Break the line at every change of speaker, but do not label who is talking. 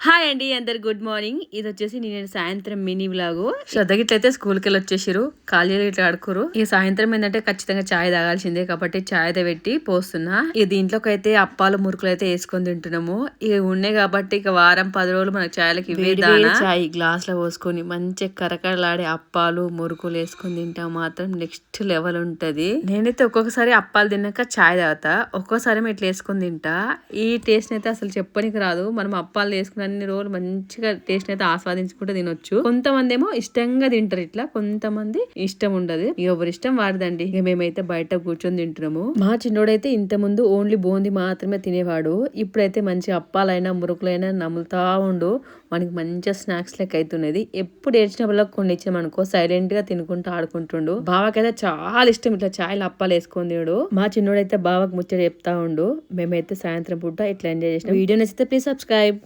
Hi అండి అందరు good morning. ఇది వచ్చేసి నేను సాయంత్రం మినీ వ్లాగు. శ్రద్ధకి ఇట్లయితే స్కూల్కి వెళ్ళి వచ్చేసారు. ఖాళీలు ఇట్లా ఆడుకోరు. ఈ సాయంత్రం ఏంటంటే ఖచ్చితంగా చాయ్ తాగాల్సిందే కాబట్టి చాయ్ అయితే పెట్టి పోస్తున్నా. ఈ దీంట్లోకి అయితే అప్పాలు మురుకులు అయితే వేసుకొని తింటున్నాము. ఇక ఉన్నాయి కాబట్టి ఇక వారం 10 రోజులు మనకు చాయ్లకి ఇవే దానా. చాయ్ గ్లాస్ లో పోసుకొని మంచిగా కరకరలాడే అప్పాలు మురుకులు వేసుకొని తింటా మాత్రం నెక్స్ట్ లెవెల్ ఉంటది. నేనైతే ఒక్కొక్కసారి అప్పాలు తిన్నాక చాయ్ తాగుతా, ఒక్కోసారి ఇట్లా వేసుకొని తింటా. ఈ టేస్ట్ అయితే అసలు చెప్పనికి రాదు. మనం అప్పాలు వేసుకుని అన్ని రోజులు మంచిగా టేస్ట్ అయితే ఆస్వాదించుకుంటూ తినొచ్చు. కొంతమంది ఏమో ఇష్టంగా తింటారు ఇట్లా, కొంతమంది ఇష్టం ఉండదు. ఎవరి ఇష్టం వాడదండి. ఇక మేమైతే బయట కూర్చొని తింటున్నాము. మా చిన్నోడైతే ఇంత ముందు ఓన్లీ బూందీ మాత్రమే తినేవాడు. ఇప్పుడైతే మంచి అప్పాలైనా మురుకులైనా నములుతా ఉండు. మనకి మంచిగా స్నాక్స్ లెక్క అవుతున్నది. ఎప్పుడు ఏడ్చినప్పుడు కొన్ని ఇచ్చామనుకో సైలెంట్ గా తినుకుంటూ ఆడుకుంటుండు. బావకైతే చాలా ఇష్టం ఇట్లా చాయ్లు అప్పాలు వేసుకొని తినడు. మా చిన్నోడైతే బావకు ముచ్చట చెప్తా ఉండు. మేమైతే సాయంత్రం పూట ఇట్లా ఎంజాయ్ చేసినాం. వీడియో నచ్చితే ప్లీజ్ సబ్స్క్రైబ్.